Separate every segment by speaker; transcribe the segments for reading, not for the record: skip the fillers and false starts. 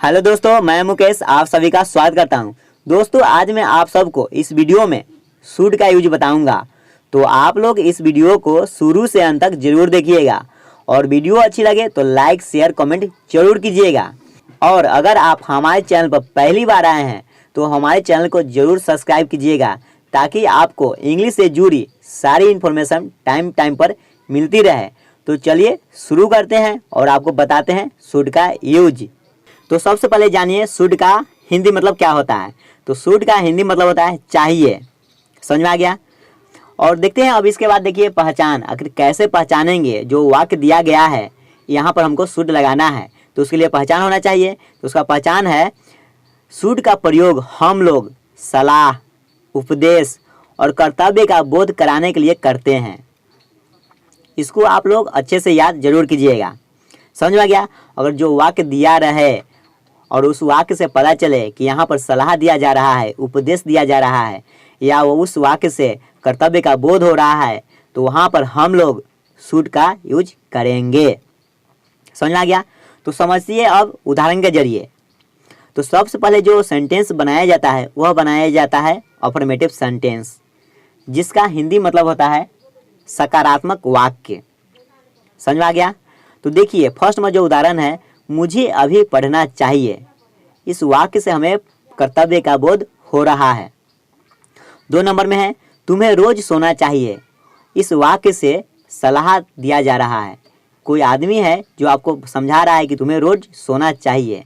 Speaker 1: Hello दोस्तों, मैं मुकेश आप सभी का स्वागत करता हूं। दोस्तों आज मैं आप सबको इस वीडियो में शुड का यूज बताऊंगा, तो आप लोग इस वीडियो को शुरू से अंत तक जरूर देखिएगा और वीडियो अच्छी लगे तो लाइक शेयर कमेंट जरूर कीजिएगा। और अगर आप हमारे चैनल पर पहली बार आए हैं तो हमारे चैनल को जरूर सब्सक्राइब कीजिएगा ताकि आपको इंग्लिश से जुड़ी सारी इन्फॉर्मेशन टाइम पर मिलती रहे। तो चलिए शुरू करते हैं और आपको बताते हैं शुड का यूज। तो सबसे पहले जानिए शुड का हिंदी मतलब क्या होता है। तो शुड का हिंदी मतलब होता है चाहिए। समझ में आ गया। और देखते हैं अब इसके बाद देखिए पहचान, आखिर कैसे पहचानेंगे जो वाक्य दिया गया है यहाँ पर हमको शुड लगाना है तो उसके लिए पहचान होना चाहिए। तो उसका पहचान है शुड का प्रयोग हम लोग सलाह, उपदेश और कर्तव्य का बोध कराने के लिए करते हैं। इसको आप लोग अच्छे से याद जरूर कीजिएगा। समझ में आ गया। अगर जो वाक्य दिया रहे और उस वाक्य से पता चले कि यहाँ पर सलाह दिया जा रहा है, उपदेश दिया जा रहा है या वो उस वाक्य से कर्तव्य का बोध हो रहा है तो वहाँ पर हम लोग शुड का यूज करेंगे। समझ में आ गया। तो समझिए अब उदाहरण के जरिए। तो सबसे पहले जो सेंटेंस बनाया जाता है वह बनाया जाता है अफर्मेटिव सेंटेंस, जिसका हिंदी मतलब होता है सकारात्मक वाक्य। समझ में आ गया। तो देखिए फर्स्ट में जो उदाहरण है, मुझे अभी पढ़ना चाहिए, इस वाक्य से हमें कर्तव्य का बोध हो रहा है। 2 नंबर में है तुम्हें रोज सोना चाहिए, इस वाक्य से सलाह दिया जा रहा है। कोई आदमी है जो आपको समझा रहा है कि तुम्हें रोज सोना चाहिए।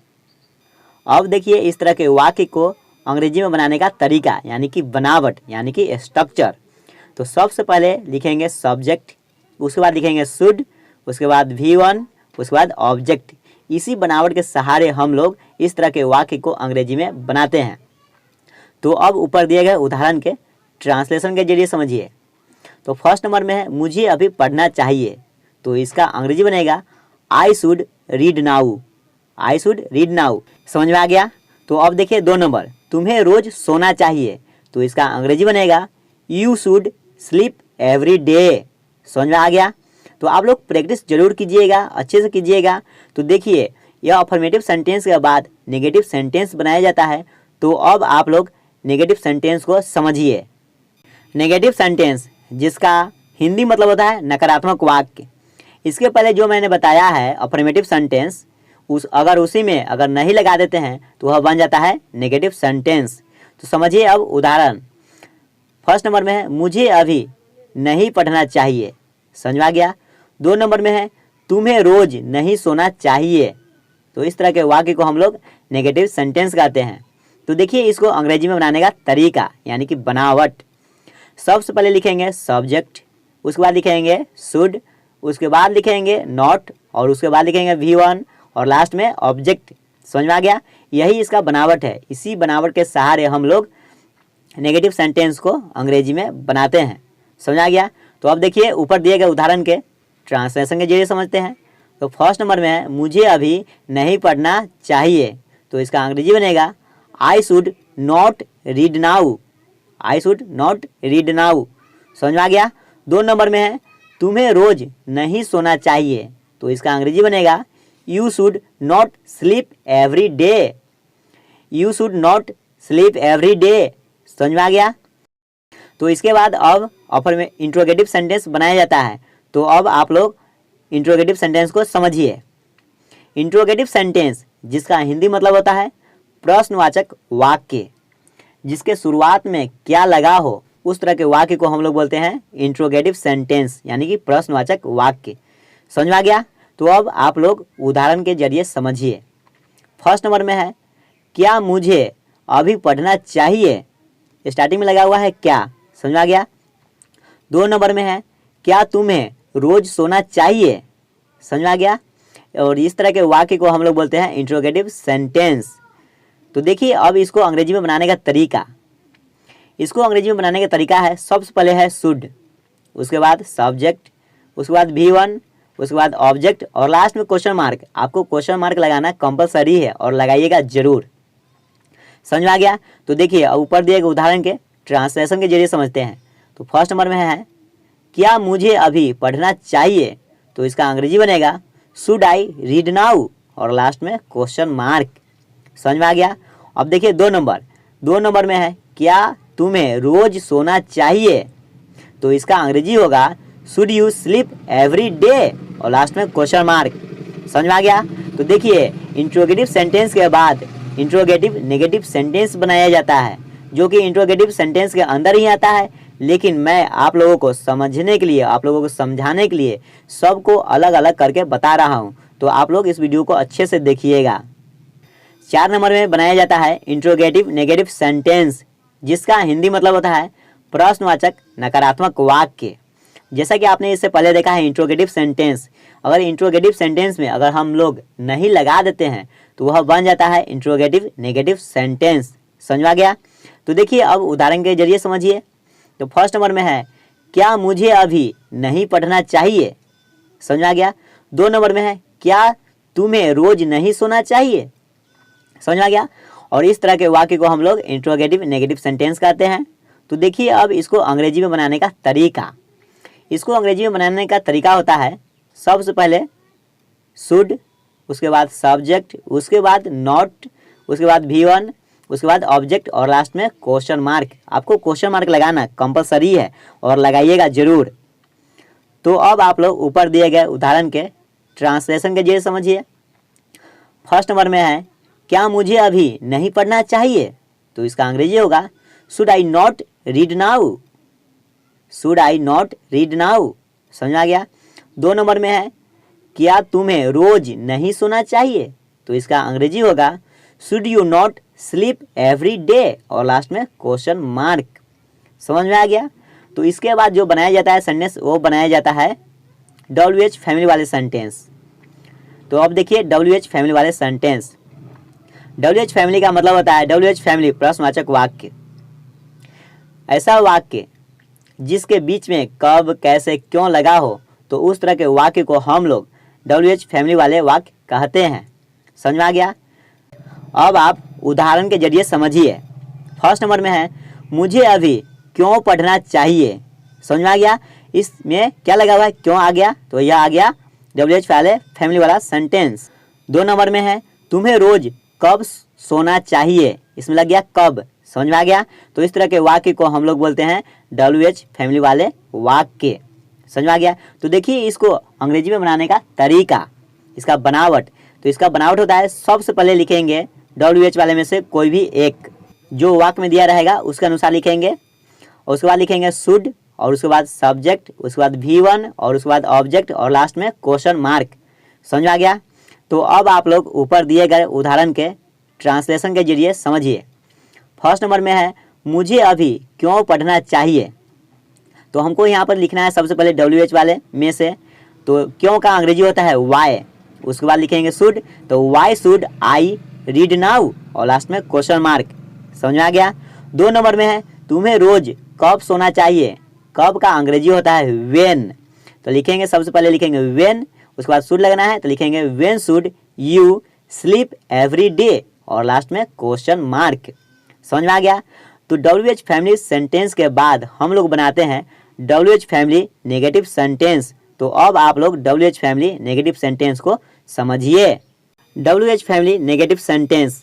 Speaker 1: अब देखिए इस तरह के वाक्य को अंग्रेजी में बनाने का तरीका यानी कि बनावट यानी कि स्ट्रक्चर। तो सबसे पहले लिखेंगे सब्जेक्ट, उसके बाद लिखेंगे शुड, उसके बाद V1, उसके बाद ऑब्जेक्ट। इसी बनावट के सहारे हम लोग इस तरह के वाक्य को अंग्रेजी में बनाते हैं। तो अब ऊपर दिए गए उदाहरण के ट्रांसलेशन के जरिए समझिए। तो फर्स्ट नंबर में है मुझे अभी पढ़ना चाहिए, तो इसका अंग्रेजी बनेगा I should read now. I should read now. समझ में आ गया। तो अब देखिए 2 नंबर, तुम्हें रोज सोना चाहिए, तो इसका अंग्रेजी बनेगा you should sleep every day. समझ में आ गया। तो आप लोग प्रैक्टिस जरूर कीजिएगा, अच्छे से कीजिएगा। तो देखिए यह अफर्मेटिव सेंटेंस के बाद नेगेटिव सेंटेंस बनाया जाता है। तो अब आप लोग नेगेटिव सेंटेंस को समझिए। नेगेटिव सेंटेंस जिसका हिंदी मतलब होता है नकारात्मक वाक्य। इसके पहले जो मैंने बताया है अफर्मेटिव सेंटेंस, अगर उसी में अगर नहीं लगा देते हैं तो वह बन जाता है नेगेटिव सेंटेंस। तो समझिए अब उदाहरण। फर्स्ट नंबर में है मुझे अभी नहीं पढ़ना चाहिए। समझ में आ गया। 2 नंबर में है तुम्हें रोज नहीं सोना चाहिए। तो इस तरह के वाक्य को हम लोग नेगेटिव सेंटेंस कहते हैं। तो देखिए इसको अंग्रेजी में बनाने का तरीका यानी कि बनावट। सबसे पहले लिखेंगे सब्जेक्ट, उसके बाद लिखेंगे शुड, उसके बाद लिखेंगे नॉट और उसके बाद लिखेंगे V1 और लास्ट में ऑब्जेक्ट। समझ में आ गया। यही इसका बनावट है। इसी बनावट के सहारे हम लोग नेगेटिव सेंटेंस को अंग्रेजी में बनाते हैं। समझ आ गया। तो अब देखिए ऊपर दिए गए उदाहरण के ट्रांसलेशन के जरिए समझते हैं। तो फर्स्ट नंबर में है मुझे अभी नहीं पढ़ना चाहिए, तो इसका अंग्रेजी बनेगा I should not read now. I should not read now. समझ में आ गया। 2 नंबर में है तुम्हें रोज नहीं सोना चाहिए, तो इसका अंग्रेजी बनेगा you should not sleep every day. You should not sleep every day. समझ में आ गया। तो इसके बाद अब ऑफर में इंट्रोगेटिव सेंटेंस बनाया जाता है। तो अब आप लोग इंट्रोगेटिव सेंटेंस को समझिए। इंट्रोगेटिव सेंटेंस जिसका हिंदी मतलब होता है प्रश्नवाचक वाक्य, जिसके शुरुआत में क्या लगा हो उस तरह के वाक्य को हम लोग बोलते हैं इंट्रोगेटिव सेंटेंस यानी कि प्रश्नवाचक वाक्य। समझ में आ गया। तो अब आप लोग उदाहरण के जरिए समझिए। फर्स्ट नंबर में है क्या मुझे अभी पढ़ना चाहिए, स्टार्टिंग में लगा हुआ है क्या। समझ में आ गया। 2 नंबर में है क्या तुम्हें रोज सोना चाहिए। समझ में आ गया। और इस तरह के वाक्य को हम लोग बोलते हैं इंट्रोगेटिव सेंटेंस। तो देखिए अब इसको अंग्रेजी में बनाने का तरीका। इसको अंग्रेजी में बनाने का तरीका है सबसे पहले है शुड, उसके बाद सब्जेक्ट, उसके बाद V1, उसके बाद ऑब्जेक्ट और लास्ट में क्वेश्चन मार्क। आपको क्वेश्चन मार्क लगाना कंपलसरी है और लगाइएगा जरूर। समझ में आ गया। तो देखिए ऊपर दिए गए उदाहरण के ट्रांसलेशन के जरिए समझते हैं। तो फर्स्ट नंबर में है क्या मुझे अभी पढ़ना चाहिए, तो इसका अंग्रेजी बनेगा शुड आई रीड नाउ और लास्ट में क्वेश्चन मार्क। समझ में आ गया। अब देखिए 2 नंबर में है क्या तुम्हें रोज सोना चाहिए, तो इसका अंग्रेजी होगा should you sleep every day, और लास्ट में क्वेश्चन मार्क। समझ में आ गया। तो देखिए इंट्रोगेटिव सेंटेंस के बाद इंट्रोगेटिव नेगेटिव सेंटेंस बनाया जाता है, जो कि इंट्रोगेटिव सेंटेंस के अंदर ही आता है, लेकिन मैं आप लोगों को समझने के लिए, आप लोगों को समझाने के लिए सबको अलग अलग करके बता रहा हूँ, तो आप लोग इस वीडियो को अच्छे से देखिएगा। 4 नंबर में बनाया जाता है इंट्रोगेटिव नेगेटिव सेंटेंस, जिसका हिंदी मतलब होता है प्रश्नवाचक नकारात्मक वाक्य। जैसा कि आपने इससे पहले देखा है इंट्रोगेटिव सेंटेंस, अगर इंट्रोगेटिव सेंटेंस में अगर हम लोग नहीं लगा देते हैं तो वह बन जाता है इंट्रोगेटिव नेगेटिव सेंटेंस। समझ में आ गया। तो देखिए अब उदाहरण के जरिए समझिए। तो फर्स्ट नंबर में है क्या मुझे अभी नहीं पढ़ना चाहिए, समझ में आ गया। 2 नंबर में है क्या तुम्हें रोज नहीं सोना चाहिए, समझ में आ गया। और इस तरह के वाक्य को हम लोग इंट्रोगेटिव नेगेटिव सेंटेंस कहते हैं। तो देखिए अब इसको अंग्रेजी में बनाने का तरीका, इसको अंग्रेजी में बनाने का तरीका होता है सबसे पहले शुड, उसके बाद सब्जेक्ट, उसके बाद नॉट, उसके बाद V1, उसके बाद ऑब्जेक्ट और लास्ट में क्वेश्चन मार्क। आपको क्वेश्चन मार्क लगाना कंपलसरी है और लगाइएगा जरूर। तो अब आप लोग ऊपर दिए गए उदाहरण के ट्रांसलेशन के जरिए समझिए। फर्स्ट नंबर में है क्या मुझे अभी नहीं पढ़ना चाहिए, तो इसका अंग्रेजी होगा should I not read now, should I not read now. समझ में आ गया। 2 नंबर में है क्या तुम्हें रोज नहीं सोना चाहिए, तो इसका अंग्रेजी होगा should you not sleep every day, और लास्ट में क्वेश्चन मार्क। समझ में आ गया। तो इसके बाद जो बनाया जाता है सेंटेंस वो बनाया जाता है WH फैमिली वाले सेंटेंस। तो अब देखिए WH फैमिली वाले सेंटेंस। WH फैमिली का मतलब होता है WH फैमिली प्रश्नवाचक वाक्य, ऐसा वाक्य जिसके बीच में कब कैसे क्यों लगा हो, तो उस तरह के वाक्य को हम लोग WH फैमिली वाले वाक्य कहते हैं। समझ में आ गया। अब आप उदाहरण के जरिए समझिए। फर्स्ट नंबर में है मुझे अभी क्यों पढ़ना चाहिए, समझ में आ गया। इसमें क्या लगा हुआ है, क्यों आ गया, तो यह आ गया WH वाले फैमिली वाला सेंटेंस। 2 नंबर में है तुम्हें रोज कब सोना चाहिए, इसमें लग गया कब, समझ में आ गया। तो इस तरह के वाक्य को हम लोग बोलते हैं WH फैमिली वाले वाक्य। समझ में आ गया। तो देखिए इसको अंग्रेजी में बनाने का तरीका, इसका बनावट। तो इसका बनावट होता है सबसे पहले लिखेंगे WH वाले में से कोई भी एक जो वाक्य में दिया रहेगा उसके अनुसार लिखेंगे, और उसके बाद लिखेंगे शुड, और उसके बाद सब्जेक्ट, उसके बाद V1, और उसके बाद ऑब्जेक्ट और लास्ट में क्वेश्चन मार्क। समझ में आ गया। तो अब आप लोग ऊपर दिए गए उदाहरण के ट्रांसलेशन के जरिए समझिए। फर्स्ट नंबर में है मुझे अभी क्यों पढ़ना चाहिए, तो हमको यहाँ पर लिखना है सबसे पहले WH वाले में से, तो क्यों का अंग्रेजी होता है वाई। उसके बाद लिखेंगे शुड, तो why should I read now, और लास्ट में क्वेश्चन मार्क। समझ में आ गया। 2 नंबर में है तुम्हें रोज कब सोना चाहिए, कब का अंग्रेजी होता है व्हेन, तो लिखेंगे सबसे पहले लिखेंगे व्हेन, उसके बाद शुड लगना है तो लिखेंगे when should you sleep every day, और लास्ट में क्वेश्चन मार्क। समझ में आ गया। तो WH फैमिली सेंटेंस के बाद हम लोग बनाते हैं WH फैमिली नेगेटिव सेंटेंस। तो अब आप लोग WH फैमिली नेगेटिव सेंटेंस को समझिए। WH फैमिली नेगेटिव सेंटेंस,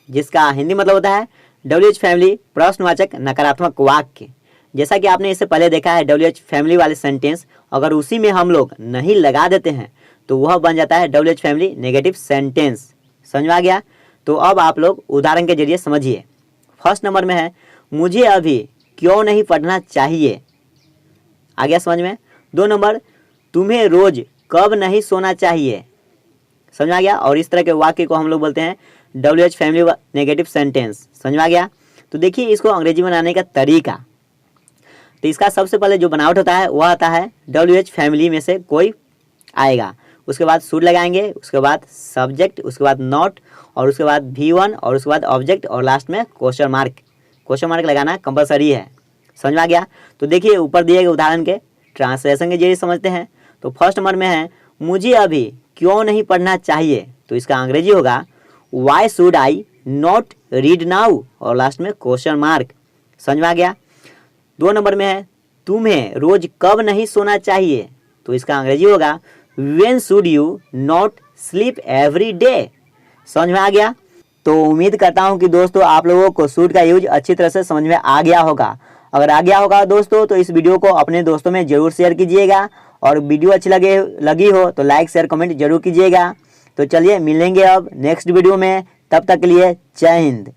Speaker 1: जिसका हिंदी मतलब होता है WH फैमिली प्रश्नवाचक नकारात्मक वाक्य। जैसा कि आपने इससे पहले देखा है WH फैमिली वाले सेंटेंस, अगर उसी में हम लोग नहीं लगा देते हैं तो वह बन जाता है WH फैमिली नेगेटिव सेंटेंस। समझ में आ गया। तो अब आप लोग उदाहरण के जरिए समझिए। फर्स्ट नंबर में है मुझे अभी क्यों नहीं पढ़ना चाहिए, आ गया समझ में। 2 नंबर तुम्हें रोज कब नहीं सोना चाहिए, समझ में आ गया। और इस तरह के वाक्य को हम लोग बोलते हैं WH फैमिली नेगेटिव सेंटेंस। समझ में आ गया। तो देखिए इसको अंग्रेजी में बनाने का तरीका। तो इसका सबसे पहले जो बनावट होता है वह आता है WH फैमिली में से कोई आएगा, उसके बाद शुड लगाएंगे, उसके बाद सब्जेक्ट, उसके बाद नॉट, और उसके बाद V1, और उसके बाद ऑब्जेक्ट और लास्ट में क्वेश्चन मार्क। क्वेश्चन मार्क लगाना कंपलसरी है। समझ में आ गया। तो देखिए ऊपर दिए गए उदाहरण के ट्रांसलेशन के जरिए समझते हैं। तो फर्स्ट नंबर में है मुझे अभी क्यों नहीं पढ़ना चाहिए, तो इसका अंग्रेजी होगा why should I not read now, और लास्ट में क्वेश्चन मार्क। समझ में आ गया। 2 नंबर में है तुम्हें रोज कब नहीं सोना चाहिए, तो इसका अंग्रेजी होगा when should you not sleep every day. समझ में आ गया। तो उम्मीद करता हूँ कि दोस्तों आप लोगों को सूट का यूज अच्छी तरह से समझ में आ गया होगा। अगर आ गया होगा दोस्तों तो इस वीडियो को अपने दोस्तों में ज़रूर शेयर कीजिएगा, और वीडियो अच्छी लगी हो तो लाइक शेयर कमेंट जरूर कीजिएगा। तो चलिए मिलेंगे अब नेक्स्ट वीडियो में, तब तक के लिए जय हिंद।